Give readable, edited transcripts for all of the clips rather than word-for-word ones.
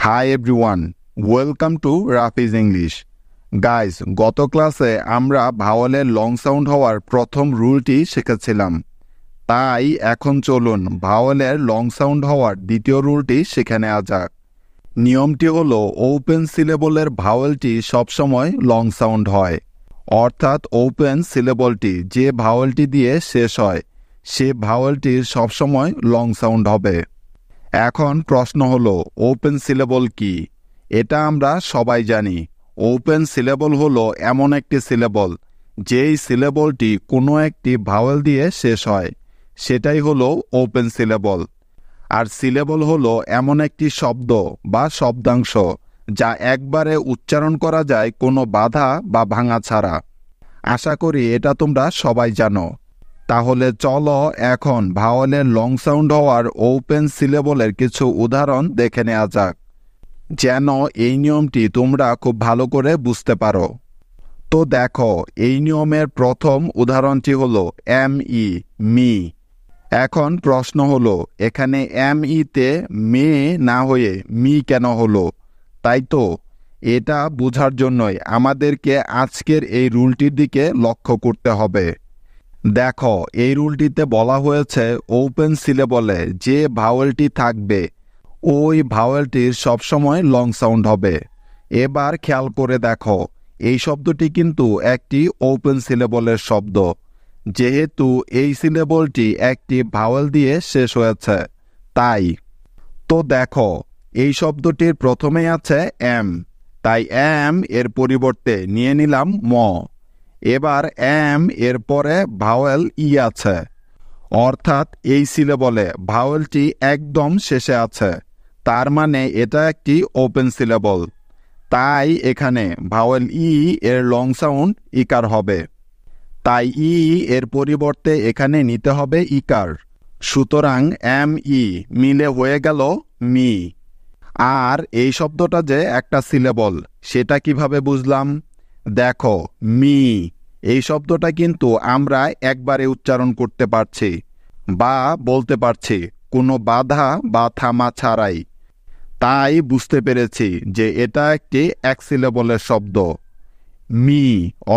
Hi everyone, welcome to Rafi's English. Guys, গত ক্লাসে আমরা ভাওয়ালের লং সাউন্ড হওয়ার প্রথম রুলটি শিখেছিলাম। তাই এখন চলুন ভাওয়ালের লং সাউন্ড হওয়ার দ্বিতীয় রুলটি শিখে নেওয়া যাক। নিয়মটি হলো ওপেন সিলেবলের ভাওয়ালটি সবসময় লং সাউন্ড হয়। অর্থাৎ ওপেন সিলেবলটি যে ভাওয়ালটি দিয়ে শেষ হয় সে ভাওয়ালটির সবসময় লং সাউন্ড হবে। এখন প্রশ্ন হলো ওপেন সিলেবল কি? এটা আমরা সবাই জানি। ওপেন সিলেবল হলো এমন একটি সিলেবল যেই সিলেবলটি কোনো একটি ভাওয়েল দিয়ে শেষ হয়, সেটাই হলো ওপেন সিলেবল। আর সিলেবল হলো এমন একটি শব্দ বা শব্দাংশ যা একবারে উচ্চারণ করা যায় কোনো বাধা বা ভাঙা ছাড়া। আশা করি এটা তোমরা সবাই জানো। তাহলে চলো এখন ভাওয়ালের লং সাউন্ড হওয়ার ওপেন সিলেবলের কিছু উদাহরণ দেখে নেওয়া যাক, যেন এই নিয়মটি তোমরা খুব ভালো করে বুঝতে পারো। তো দেখো, এই নিয়মের প্রথম উদাহরণটি হলো মি। এখন প্রশ্ন হলো এখানে তে মে না হয়ে মি কেন হলো? তাই তো, এটা বোঝার জন্যই আমাদেরকে আজকের এই রুলটির দিকে লক্ষ্য করতে হবে। দেখো, এই রুলটিতে বলা হয়েছে ওপেন সিলেবলে যে ভাওয়েলটি থাকবে ওই ভাওয়েলটির সবসময় লং সাউন্ড হবে। এবার খেয়াল করে দেখো, এই শব্দটি কিন্তু একটি ওপেন সিলেবলের শব্দ, যেহেতু এই সিলেবলটি একটি ভাওয়েল দিয়ে শেষ হয়েছে তাই। তো দেখো, এই শব্দটির প্রথমেই আছে এম, তাই এম এর পরিবর্তে নিয়ে নিলাম ম। এবার এম এর পরে ভাওয়েল আছে, অর্থাৎ এই সিলেবলে ভাওয়েলটি একদম শেষে আছে, তার মানে এটা একটি ওপেন সিলেবল। তাই এখানে ভাওয়েল এর লং সাউন্ড ইকার হবে, তাই এর পরিবর্তে এখানে নিতে হবে ইকার। সুতরাং মিলে হয়ে গেল মি। আর এই শব্দটা যে একটা সিলেবল সেটা কিভাবে বুঝলাম? দেখো, মি এই শব্দটা কিন্তু আমরা একবারে উচ্চারণ করতে পারছি বা বলতে পারছি কোনো বাধা বা থামা ছাড়াই। তাই বুঝতে পেরেছি যে এটা একটি এক সিলেবলের শব্দ। মি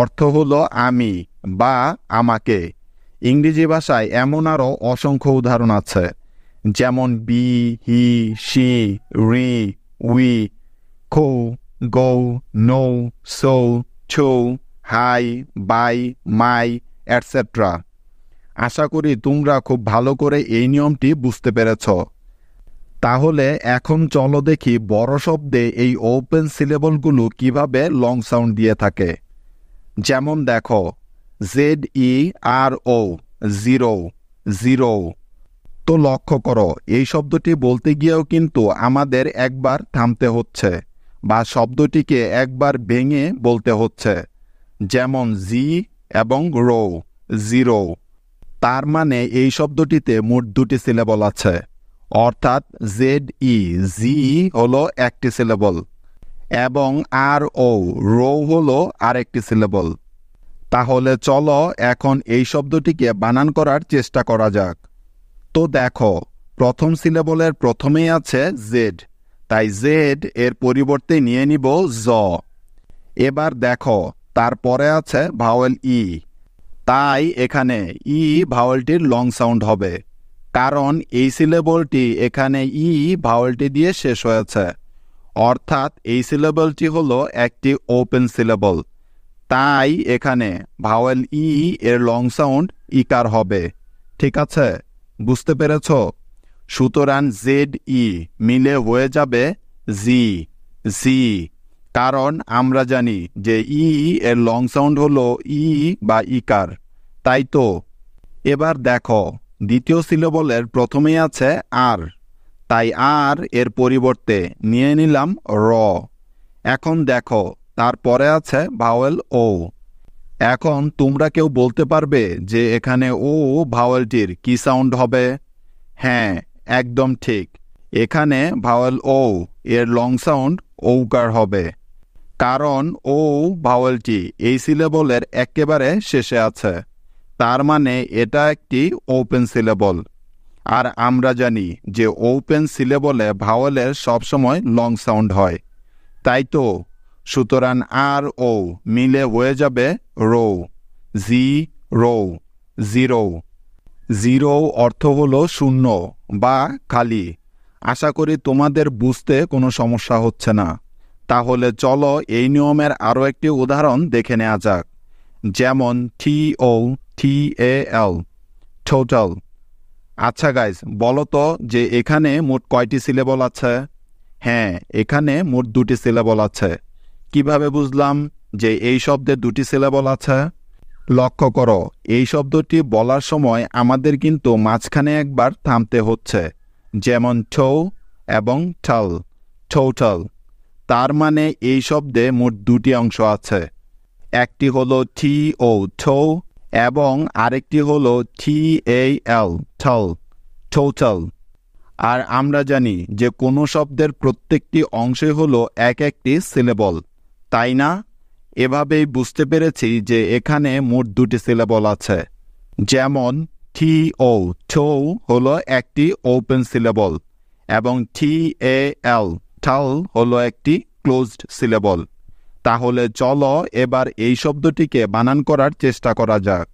অর্থ হলো আমি বা আমাকে। ইংরেজি ভাষায় এমন আরও অসংখ্য উদাহরণ আছে, যেমন বি, হি, শি, রি, উই, খো, গো, নো, সো, ছো, হাই, বাই, মাই, এটসেট্রা। আশা করি তোমরা খুব ভালো করে এই নিয়মটি বুঝতে পেরেছ। তাহলে এখন চলো দেখি বড় শব্দে এই ওপেন সিলেবলগুলো কিভাবে লং সাউন্ড দিয়ে থাকে। যেমন দেখো, ZERO, জিরো, জিরো। তো লক্ষ্য করো, এই শব্দটি বলতে গিয়েও কিন্তু আমাদের একবার থামতে হচ্ছে বা শব্দটিকে একবার ভেঙে বলতে হচ্ছে, যেমন জি এবং রো, জিরো। তার মানে এই শব্দটিতে মোট দুটি সিলেবল আছে, অর্থাৎ জি হলো একটি সিলেবল এবং রো হলো আরেকটি সিলেবল। তাহলে চলো এখন এই শব্দটিকে বানান করার চেষ্টা করা যাক। তো দেখো, প্রথম সিলেবলের প্রথমেই আছে জেড, তাই জেড এর পরিবর্তে নিয়ে নিব জ। এবার দেখো, তারপরে আছে ভাওয়েল তাই এখানে ভাওয়েলটির লং সাউন্ড হবে, কারণ এই সিলেবলটি এখানে ভাওয়েলটি দিয়ে শেষ হয়েছে, অর্থাৎ এই সিলেবলটি হলো একটি ওপেন সিলেবল। তাই এখানে ভাওয়েল এর লং সাউন্ড ইকার হবে। ঠিক আছে, বুঝতে পেরেছ? সুতরাং মিলে হয়ে যাবে জি, কারণ আমরা জানি যে এর লং সাউন্ড হলো বা ইকার, তাই তো। এবার দেখো, দ্বিতীয় সিলেবলের প্রথমেই আছে আর, তাই আর এর পরিবর্তে নিয়ে নিলাম র। এখন দেখো, তারপরে আছে ভাওয়েল ও। এখন তোমরা কেউ বলতে পারবে যে এখানে ও ভাওয়েলটির কি সাউন্ড হবে? হ্যাঁ, একদম ঠিক, এখানে ভাওয়েল ও এর লং সাউন্ড ঔকার হবে, কারণ ও ভাওয়েলটি এই সিলেবলের একেবারে শেষে আছে, তার মানে এটা একটি ওপেন সিলেবল। আর আমরা জানি যে ওপেন সিলেবলে ভাওয়েলের সবসময় লং সাউন্ড হয়, তাই তো। সুতরাং আর ও মিলে হয়ে যাবে রো, জি রো, জিরো। জিরো অর্থ হলো শূন্য বা খালি। আশা করি তোমাদের বুঝতে কোনো সমস্যা হচ্ছে না। তাহলে চলো এই নিয়মের আরও একটি উদাহরণ দেখে নেওয়া যাক। যেমন TOTAL, টোটাল। আচ্ছা গাইস, বলো তো যে এখানে মোট কয়টি সিলেবল আছে? হ্যাঁ, এখানে মোট 2টি সিলেবল আছে। কিভাবে বুঝলাম যে এই শব্দে 2টি সিলেবল আছে? লক্ষ্য করো, এই শব্দটি বলার সময় আমাদের কিন্তু মাঝখানে একবার থামতে হচ্ছে, যেমন টো এবং টাল, টোটাল। তার মানে এই শব্দে মোট 2টি অংশ আছে। একটি হলো TO, টো, এবং আরেকটি হলো TAL, টাল, টোটাল। আর আমরা জানি যে কোনো শব্দের প্রত্যেকটি অংশই হলো এক একটি সিলেবল, তাই না? এভাবেই বুঝতে পেরেছি যে এখানে মোট 2টি সিলেবল আছে। যেমন TO, টো হলো একটি ওপেন সিলেবল এবং TAL, টাল হলো একটি ক্লোজড সিলেবল। তাহলে চলো এবার এই শব্দটিকে বানান করার চেষ্টা করা যাক।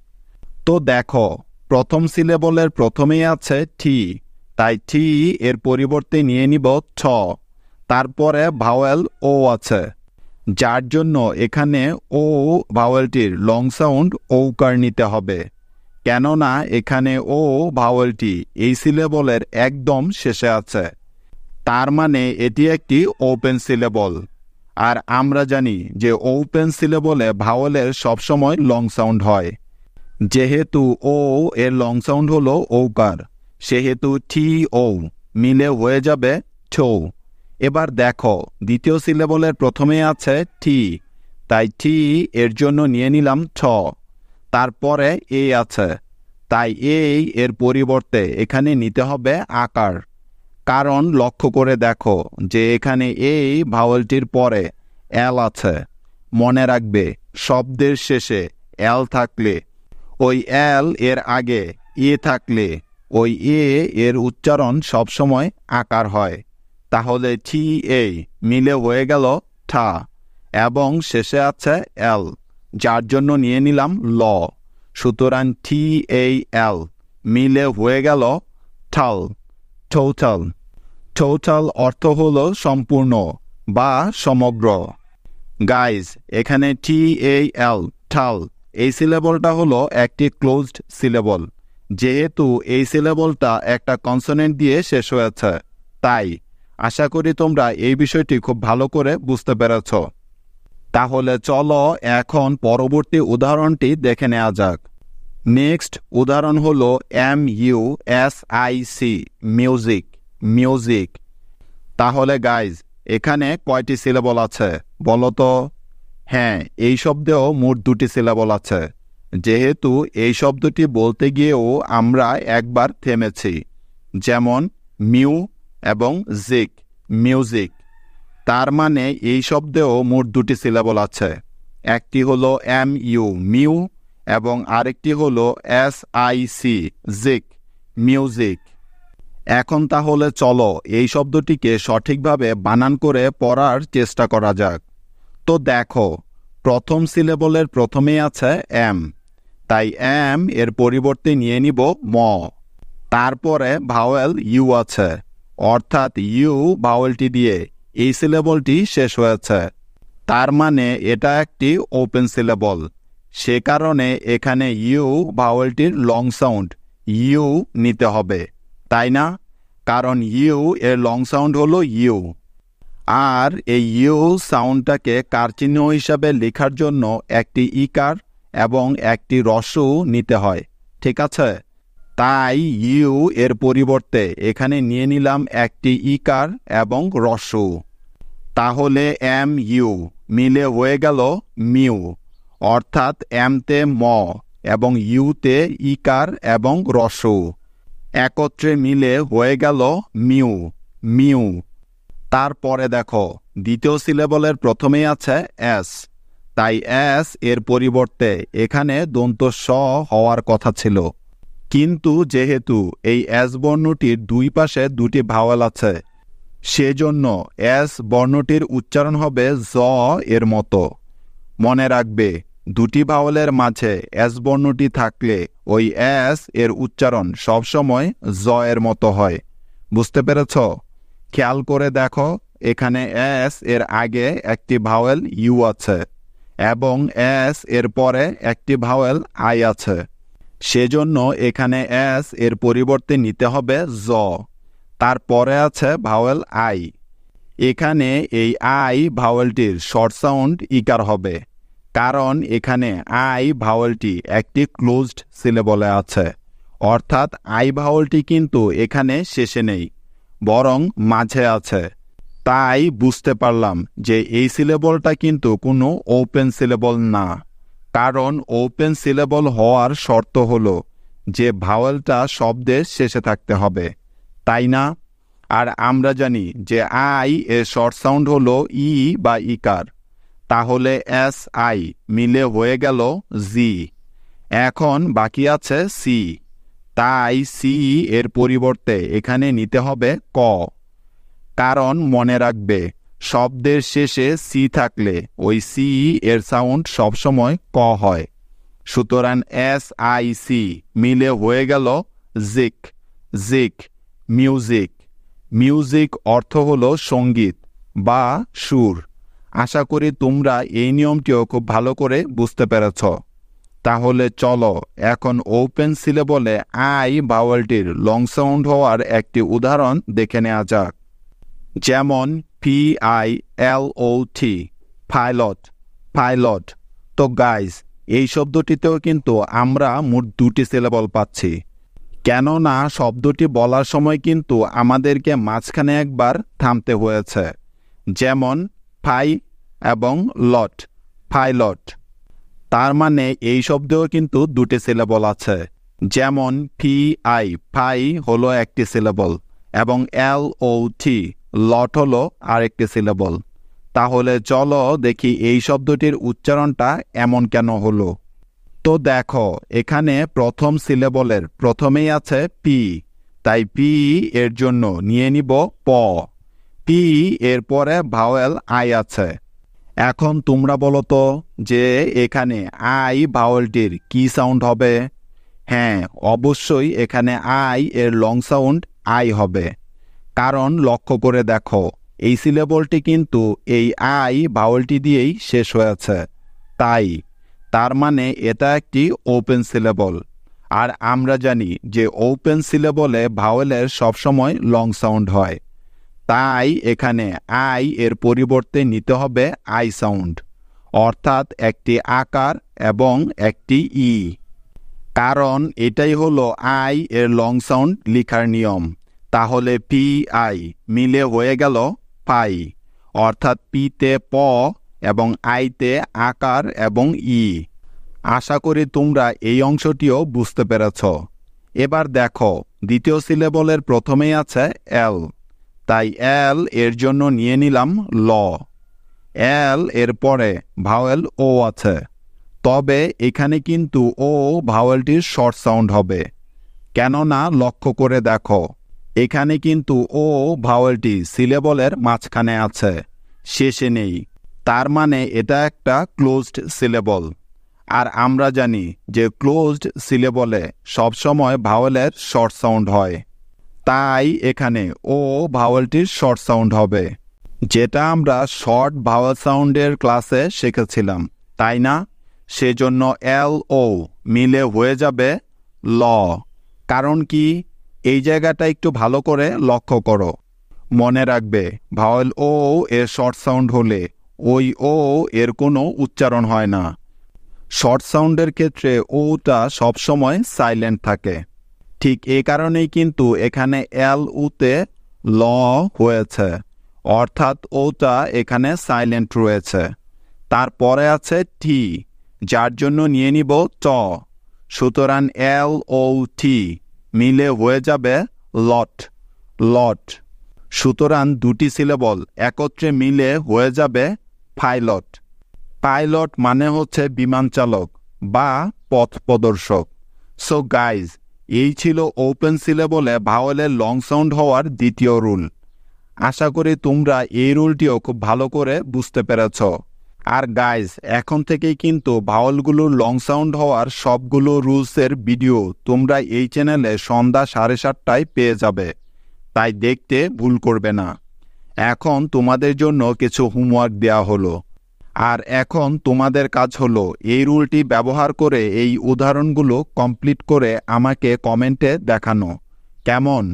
তো দেখো, প্রথম সিলেবলের প্রথমেই আছে টি, তাই টি এর পরিবর্তে নিয়ে নিব ছ। তারপরে ভাওয়েল ও আছে, যার জন্য এখানে ও ভাওয়েলটির লং সাউন্ড ঔকার নিতে হবে, কেননা এখানে ও ভাওয়েলটি এই সিলেবলের একদম শেষে আছে। তার মানে এটি একটি ওপেন সিলেবল। আর আমরা জানি যে ওপেন সিলেবলে ভাওয়েলের সবসময় লং সাউন্ড হয়। যেহেতু ও এর লং সাউন্ড হলো ঔকার, সেহেতু TO মিলে হয়ে যাবে ছো। এবার দেখো, দ্বিতীয় সিলেবলের প্রথমে আছে টি, তাই টি এর জন্য নিয়ে নিলাম ছ। তারপরে এ আছে, তাই এই এর পরিবর্তে এখানে নিতে হবে আকার। কারণ লক্ষ্য করে দেখো যে এখানে এই ভাওয়েলটির পরে এল আছে। মনে রাখবে, শব্দের শেষে এল থাকলে, ওই এল এর আগে এ থাকলে, ওই এ এর উচ্চারণ সবসময় আকার হয়। তাহলে TA মিলে হয়ে গেল ঠা, এবং শেষে আছে এল, যার জন্য নিয়ে নিলাম ল। সুতরাং TAL মিলে হয়ে গেল ঠাল, টোটাল। টোটাল অর্থ হলো সম্পূর্ণ বা সমগ্র। গাইজ, এখানে TAL, ঠাল, এই সিলেবলটা হলো একটি ক্লোজড সিলেবল। যেহেতু এই সিলেবলটা একটা কনসোনেন্ট দিয়ে শেষ হয়েছে, তাই আশা করি তোমরা এই বিষয়টি খুব ভালো করে বুঝতে পেরেছ। তাহলে চলো এখন পরবর্তী উদাহরণটি দেখে নেওয়া যাক। নেক্সট উদাহরণ হলো MUSIC, মিউজিক, মিউজিক। তাহলে গাইজ, এখানে কয়টি সিলেবল আছে বলো তো? হ্যাঁ, এই শব্দেও মোট 2টি সিলেবল আছে। যেহেতু এই শব্দটি বলতে গিয়েও আমরা একবার থেমেছি, যেমন মিউ এবং জিক, মিউজিক। তার মানে এই শব্দেও মোট 2টি সিলেবল আছে। একটি হলো MU, মিউ, এবং আরেকটি হলো SIC, জিক, মিউজিক। এখন তাহলে চলো এই শব্দটিকে সঠিকভাবে বানান করে পড়ার চেষ্টা করা যাক। তো দেখো, প্রথম সিলেবলের প্রথমেই আছে এম, তাই এম এর পরিবর্তে নিয়ে নিব ম। তারপরে ভাওয়েল ইউ আছে, অর্থাৎ ইউ ভাওয়েলটি দিয়ে এই সিলেবলটি শেষ হয়েছে। তার মানে এটা একটি ওপেন সিলেবল। সে কারণে এখানে ইউ ভাওয়েলটির লং সাউন্ড ইউ নিতে হবে, তাই না? কারণ ইউ এর লং সাউন্ড হলো ইউ। আর এই ইউ সাউন্ডটাকে কার চিহ্ন হিসাবে লেখার জন্য একটি ইকার এবং একটি রস্য নিতে হয়, ঠিক আছে? তাই ইউ এর পরিবর্তে এখানে নিয়ে নিলাম একটি ইকার এবং রস্য। তাহলে MU মিলে হয়ে গেল মিউ, অর্থাৎ এমতে ম এবং ইউতে ইকার এবং রস্য একত্রে মিলে হয়ে গেল মিউ, মিউ। তারপরে দেখো, দ্বিতীয় সিলেবলের প্রথমেই আছে এস, তাই এস এর পরিবর্তে এখানে দন্ত স হওয়ার কথা ছিল, কিন্তু যেহেতু এই এস বর্ণটির দুই পাশে দুটি ভাওয়েল আছে, সেজন্য এস বর্ণটির উচ্চারণ হবে জ এর মতো। মনে রাখবে, দুটি ভাওয়েলের মাঝে এস বর্ণটি থাকলে ওই এস এর উচ্চারণ সবসময় জ এর মতো হয়। বুঝতে পেরেছ? খেয়াল করে দেখো, এখানে এস এর আগে একটি ভাওয়েল ইউ আছে এবং এস এর পরে একটি ভাওয়েল আই আছে। সেজন্য এখানে এস এর পরিবর্তে নিতে হবে জ, তারপরে আছে ভাওয়েল আই। এখানে এই আই ভাওয়েলটির শর্ট সাউন্ড ইকার হবে, কারণ এখানে আই ভাওয়েলটি একটি ক্লোজড সিলেবলে আছে, অর্থাৎ আই ভাওয়েলটি কিন্তু এখানে শেষে নেই, বরং মাঝে আছে। তাই বুঝতে পারলাম যে এই সিলেবলটা কিন্তু কোনো ওপেন সিলেবল না, কারণ ওপেন সিলেবল হওয়ার শর্ত হলো যে ভাওয়েলটা শব্দের শেষে থাকতে হবে, তাই না? আর আমরা জানি যে আই এর শর্ট সাউন্ড হলো ই বা ইকার, তাহলে এস আই মিলে হয়ে গেল জি। এখন বাকি আছে সি, তাই সি এর পরিবর্তে এখানে নিতে হবে ক, কারণ মনে রাখবে শব্দের শেষে সি থাকলে ওই সি এর সাউন্ড সবসময় ক হয়। সুতরাং এস আই সি মিলে হয়ে গেল জিক। জিক, মিউজিক। মিউজিক অর্থ হলো সঙ্গীত বা সুর। আশা করি তোমরা এই নিয়মটিও খুব ভালো করে বুঝতে পেরেছ। তাহলে চলো এখন ওপেন সিলেবলে আই ভাওয়েলটির লং সাউন্ড হওয়ার একটি উদাহরণ দেখে নেওয়া যাক। যেমন PILOT, পাইলট, পাইলট। তো গাইজ, এই শব্দটিতেও কিন্তু আমরা মোট দুটি সিলেবল পাচ্ছি, কেননা শব্দটি বলার সময় কিন্তু আমাদেরকে মাঝখানে একবার থামতে হয়েছে। যেমন ফাই এবং লট, পাইলট। তার মানে এই শব্দেও কিন্তু দুটি সিলেবল আছে। যেমন PI, ফাই হলো একটি সিলেবল এবং LOT, লট হলো আরেকটি সিলেবল। তাহলে চলো দেখি এই শব্দটির উচ্চারণটা এমন কেন হলো। তো দেখো, এখানে প্রথম সিলেবলের প্রথমেই আছে পি, তাই পি এর জন্য নিয়ে নিব প। পি এর পরে ভাওয়েল আই আছে। এখন তোমরা বলো তো যে এখানে আই ভাওয়েলটির কি সাউন্ড হবে? হ্যাঁ, অবশ্যই এখানে আই এর লং সাউন্ড আই হবে, কারণ লক্ষ্য করে দেখো এই সিলেবলটি কিন্তু এই আই ভাওয়েলটি দিয়েই শেষ হয়েছে, তার মানে এটা একটি ওপেন সিলেবল। আর আমরা জানি যে ওপেন সিলেবলে ভাওয়েলের সবসময় লং সাউন্ড হয়, তাই এখানে আই এর পরিবর্তে নিতে হবে আই সাউন্ড, অর্থাৎ একটি আকার এবং একটি ই, কারণ এটাই হলো আই এর লং সাউন্ড লেখার নিয়ম। তাহলে PI মিলে হয়ে গেল পাই, অর্থাৎ পিতে প এবং আইতে আকার এবং ই। আশা করি তোমরা এই অংশটিও বুঝতে পেরেছ। এবার দেখো, দ্বিতীয় সিলেবলের প্রথমেই আছে এল, তাই এল এর জন্য নিয়ে নিলাম ল। এল এর পরে ভাওয়েল ও আছে, তবে এখানে কিন্তু ও ভাওয়েলটির শর্ট সাউন্ড হবে, কেননা লক্ষ্য করে দেখো এখানে কিন্তু ও ভাওয়েলটি সিলেবলের মাঝখানে আছে, শেষে নেই। তার মানে এটা একটা ক্লোজড সিলেবল, আর আমরা জানি যে ক্লোজড সিলেবলে সবসময় ভাওয়েলের শর্ট সাউন্ড হয়, তাই এখানে ও ভাওয়েলটির শর্ট সাউন্ড হবে, যেটা আমরা শর্ট ভাওয়েল সাউন্ডের ক্লাসে শিখেছিলাম, তাই না? সেজন্য LO মিলে হয়ে যাবে ল। কারণ কি, এই জায়গাটা একটু ভালো করে লক্ষ্য করো। মনে রাখবে, ভাওয়েল ও এর শর্ট সাউন্ড হলে ওই ও এর কোনো উচ্চারণ হয় না। শর্ট সাউন্ডের ক্ষেত্রে ওটা সবসময় সাইলেন্ট থাকে। ঠিক এই কারণেই কিন্তু এখানে LU-তে ল হয়েছে, অর্থাৎ ওটা এখানে সাইলেন্ট রয়েছে। তারপরে আছে টি, যার জন্য নিয়ে নিব ট। সুতরাং LOT মিলে হয়ে যাবে লট, লট। সুতরাং দুটি সিলেবল একত্রে মিলে হয়ে যাবে পাইলট। পাইলট মানে হচ্ছে বিমান চালক বা পথ প্রদর্শক। সো গাইজ, এই ছিল ওপেন সিলেবলে ভাওয়েলের লং সাউন্ড হওয়ার দ্বিতীয় রুল। আশা করি তোমরা এই রুলটিও খুব ভালো করে বুঝতে পেরেছ। আর গাইজ, এখন থেকেই কিন্তু ভাওয়েলগুলোর লং সাউন্ড হওয়ার সবগুলো রুলসের ভিডিও তোমরা এই চ্যানেলে সন্ধ্যা 7:30টায় পেয়ে যাবে, তাই দেখতে ভুল করবে না। এখন তোমাদের জন্য কিছু হোমওয়ার্ক দেওয়া হলো, আর এখন তোমাদের কাজ হলো এই রুলটি ব্যবহার করে এই উদাহরণগুলো কমপ্লিট করে আমাকে কমেন্টে দেখানো। কেমন?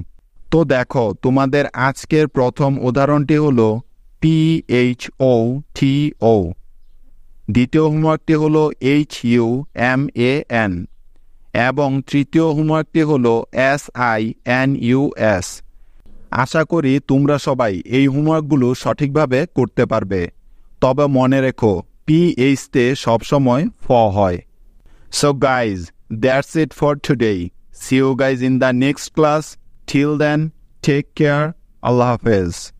তো দেখো, তোমাদের আজকের প্রথম উদাহরণটি হলো PHOTO, দ্বিতীয় হোমওয়ার্কটি হলো HUMAN, এবং তৃতীয় হোমওয়ার্কটি হলো SINUS। আশা করি তোমরা সবাই এই হোমওয়ার্কগুলো সঠিকভাবে করতে পারবে। তবে মনে রেখো, PH-তে সবসময় ফ হয়। So guys, that's it for today. See you guys in the next class. Till then, take care. Allah Hafiz.